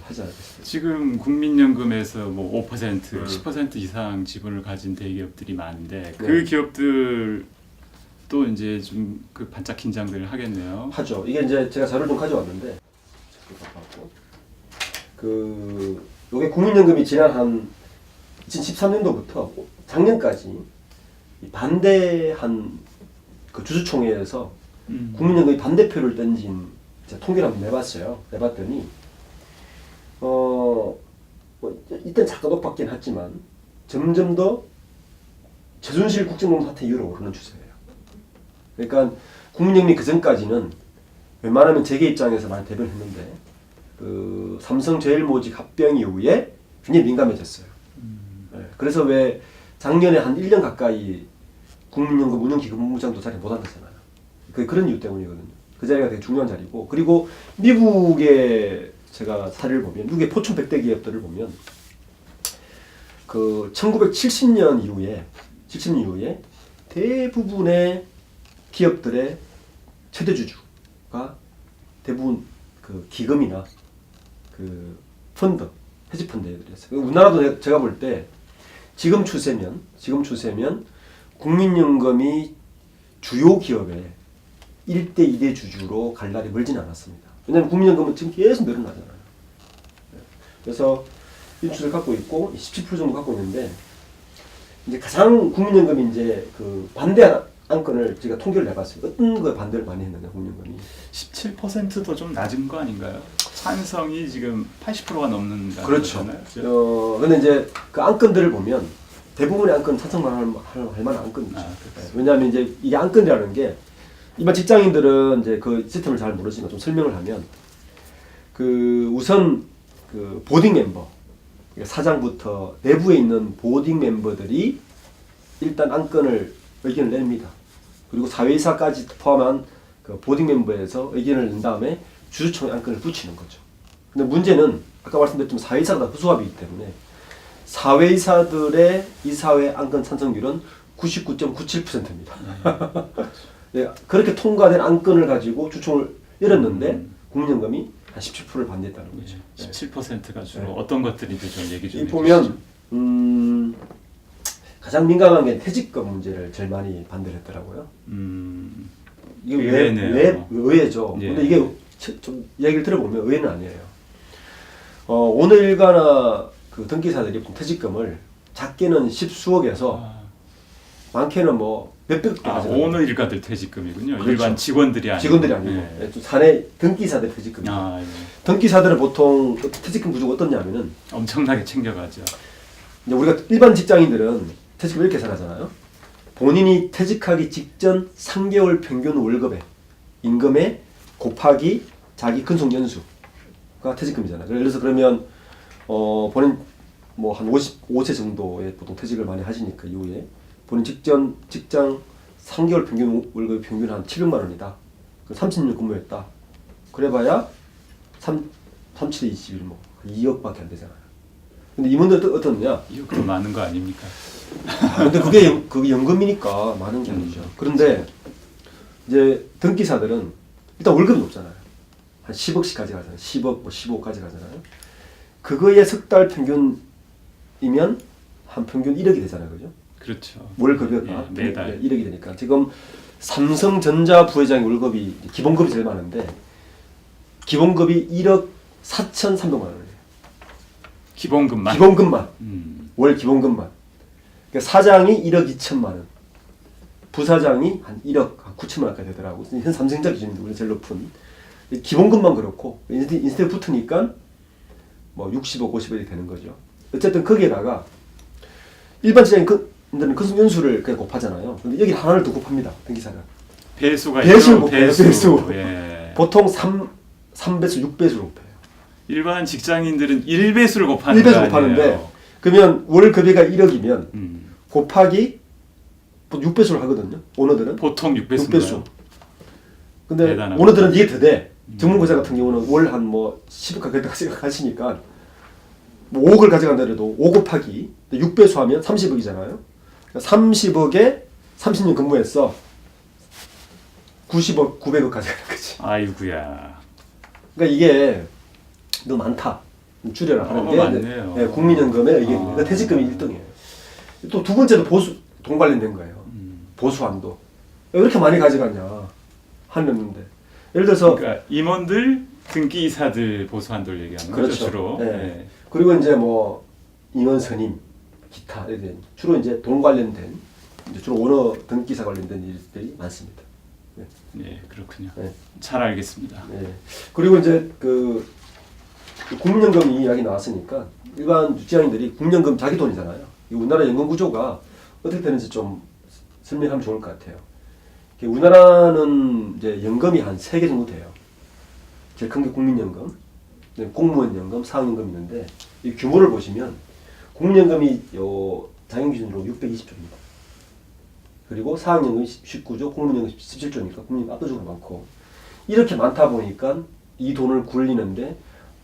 하지 않겠어요? 지금 국민연금에서 뭐 5%, 10% 이상 지분을 가진 대기업들이 많은데 그 네. 기업들도 이제 좀 그 반짝 긴장들을 하겠네요. 하죠. 이게 이제 제가 자료를 좀 가져왔는데 요게 국민연금이 지난 한 2013년도부터 작년까지 반대한 그 주주총회에서 국민연금이 반대표를 던진 제가 통계를 한번 내봤어요. 내봤더니 뭐 일단 작가 높았긴 했지만 점점 더 최순실 국정농단 사태 이후로 오르는 추세예요. 그러니까 국민연금이 그 전까지는 웬만하면 재계 입장에서 많이 대변을 했는데 그 삼성 제일모직 합병 이후에 굉장히 민감해졌어요. 네, 그래서 왜 작년에 한 1년 가까이 국민연금 운영기금부장도 자리 못 앉았잖아요. 그런 이유 때문이거든요. 그 자리가 되게 중요한 자리고, 그리고 미국의 제가 사례를 보면, 미국의 포춘 100대 기업들을 보면 그 1970년 이후에 대부분의 기업들의 최대 주주가 대부분 그 기금이나 그 펀드, 헤지 펀드 애들이었어요. 우리나라도 제가 볼 때 지금 추세면 국민연금이 주요 기업의 1대 2대 주주로 갈 날이 멀진 않았습니다. 왜냐하면 국민연금은 지금 계속 늘어나잖아요. 그래서 이 추세를 갖고 있고 17% 정도 갖고 있는데, 이제 가장 국민연금이 이제 그 반대한 안건을 제가 통계를 내봤어요. 어떤 거에 반대를 많이 했느냐, 국민연금이. 17%도 좀 낮은 거 아닌가요? 찬성이 지금 80%가 넘는 그렇죠. 거잖아요. 근데 이제 그 안건들을 보면 대부분의 안건 찬성만 할 만한 안건이죠. 왜냐하면 이제 이게 안건이라는 게 일반 직장인들은 이제 그 시스템을 잘 모르지만 좀 설명을 하면, 그 우선 그 보딩 멤버, 사장부터 내부에 있는 보딩 멤버들이 일단 안건을 의견을 냅니다. 그리고 사회이사까지 포함한 그 보딩 멤버에서 의견을 낸 다음에 주주총회 안건을 붙이는 거죠. 근데 문제는 아까 말씀드렸지만 사회이사가 다 후수합이기 때문에 사회이사들의 이사회 안건 찬성률은 99.97%입니다. 네, 그렇게 통과된 안건을 가지고 주총을 열었는데 국민연금이 한 17%를 반대했다는 거죠. 17%가 주로 어떤 것들인지 좀 얘기 좀 보면 가장 민감한 게 퇴직금 문제를 제일 많이 반대를 했더라고요. 이게 왜 의외죠. 예. 근데 이게 좀 이야기를 들어보면 의외는 아니에요. 어느 일가나 그 등기사들이 퇴직금을 작게는 십수억에서 많게는 뭐 몇백억 까지. 어느 일가들 퇴직금이군요. 그렇죠. 일반 직원들이 아니고. 직원들이 아니고 예. 사내 등기사들 퇴직금. 예. 등기사들은 보통 퇴직금 구조가 어떻냐면은 엄청나게 챙겨가죠. 이제 우리가 일반 직장인들은 퇴직금 이렇게 계산하잖아요. 본인이 퇴직하기 직전 3개월 평균 월급의 임금에 곱하기 자기 근속 연수가 퇴직금이잖아요. 그래서 그러면 본인 뭐 한 55세 정도에 보통 퇴직을 많이 하시니까 이후에 본인 직장 3개월 평균 월급 평균 한 700만 원이다. 30년 근무했다. 그래봐야 37에 21 뭐 2억밖에 안 되잖아요. 근데 임원들은 어떻느냐? 이거 많은 거 아닙니까? 근데 그게 연금이니까 많은 게 아니죠. 그런데 이제 등기사들은 일단 월급이 높잖아요. 한 10억씩 가져가잖아요. 10억, 뭐 15억까지 가잖아요. 그거에 석 달 평균이면 한 평균 1억이 되잖아요. 그죠? 그렇죠. 월급이가 매달 1억이 되니까 지금 삼성전자 부회장의 월급이 기본급이 제일 많은데 기본급이 1억 4,300만 원이에요. 기본급만. 월 기본급만. 그러니까 사장이 1억 2천만 원. 부사장이 한 1억 9천만 원까지 되더라고. 현 삼성전자 기준으로 우리 제일 높은. 기본급만 그렇고 인센티브 붙으니까 뭐 60억, 50억이 되는 거죠. 어쨌든 거기에다가 일반 직장인들은 근속 연수를 그냥 곱하잖아요. 근데 여기 하나를 더 곱합니다. 등기사가. 배수가 배수를 있죠. 곱해요. 배수. 예. 보통 3배수, 6배수를 곱해요. 일반 직장인들은 1배수를 곱하는 1배수 거 곱하는데 아니에요? 그러면 월급이가 1억이면 곱하기 6배수를 하거든요. 오너들은 보통 6배수인가요? 6배수. 근데 대단하다. 오너들은 이게 더 돼. 전문고사 같은 경우는 월 한 뭐 10억 가까이 가시니까 뭐 5억을 가져간다 해도 5 곱하기 6배수 하면 30억이잖아요. 30억에 30년 근무했어. 90억, 900억 가져가는 거지. 아이고야. 그러니까 이게 너무 많다. 줄여라 하는 게 맞네요. 네, 국민연금의 의견입니다. 그러니까 퇴직금이 1등이에요. 또 두 번째도 돈 관련된 거예요. 보수한도. 왜 이렇게 많이 가져가냐 하는데 예를 들어서 그러니까 임원들, 등기이사들 보수한도를 얘기하는 거죠 그렇죠. 주로. 네. 네. 그리고 이제 뭐 임원 선임, 기타 이런 주로 이제 돈 관련된 이제 주로 오너 등기사 관련된 일들이 많습니다. 네, 그렇군요. 네. 잘 알겠습니다. 네. 그리고 이제 그 국민연금 이야기 나왔으니까 일반 직장인들이 국민연금 자기 돈이잖아요. 이 우리나라 연금 구조가 어떻게 되는지 좀 설명하면 좋을 것 같아요. 우리나라는 이제 연금이 한 3개 정도 돼요. 제일 큰 게 국민연금, 공무원 연금, 사학연금이 있는데 이 규모를 보시면 국민연금이 요 장년 기준으로 620조입니다. 그리고 사학연금이 19조, 공무원연금이 17조니까 국민 압도적으로 많고 이렇게 많다 보니까 이 돈을 굴리는데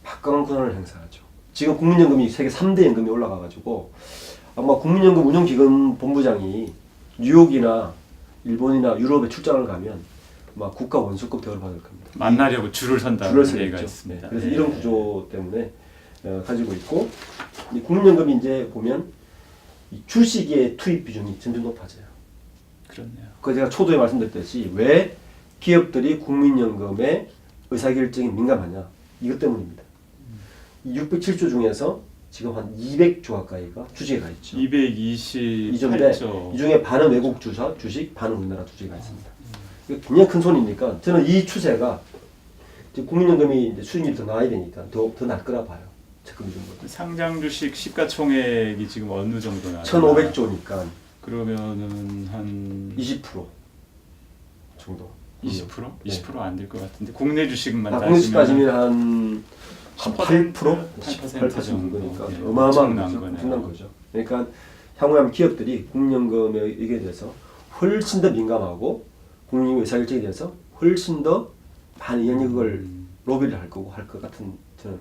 막강한 권한을 행사하죠. 지금 국민연금이 세계 3대 연금이 올라가가지고 아마 국민연금 운영기금 본부장이 뉴욕이나 일본이나 유럽에 출장을 가면 아마 국가 원수급 대우를 받을 겁니다. 만나려고 줄을 선다는 줄을 얘기가 서겠죠. 있습니다. 그래서 네. 이런 구조 때문에 가지고 있고 이 국민연금이 이제 보면 이 출시기의 투입 비중이 점점 높아져요. 그렇네요. 그 제가 초도에 말씀드렸듯이 왜 기업들이 국민연금에 의사결정이 민감하냐 이것 때문입니다. 이 607조 중에서 지금 한 200조 가까이가 주식에 가 있죠. 228조. 이 중에 반은 외국 주식, 반은 우리나라 주식에 있습니다. 이거 굉장히 큰 손이니까 저는 이 추세가 이제 국민연금이 이제 수익률이 더 나아야 되니까 더 날 거라 봐요. 적금 기준보다. 상장 주식 시가총액이 지금 어느 정도 나요? 1,500조니까 그러면은 한 20% 정도. 20%? 네. 20% 안 될 것 같은데 국내 주식만 공식 따지면 한 10%? 8%? 8% 정도니까 네, 어마어마한 엄청난 거죠. 거네요. 엄청난 거죠. 그러니까 향후에 하면 기업들이 국민연금에 의견에 대해서 훨씬 더 민감하고 국민 의사결정에 대해서 훨씬 더 많이 그걸 로비를 할 거고 할 것 같은 저는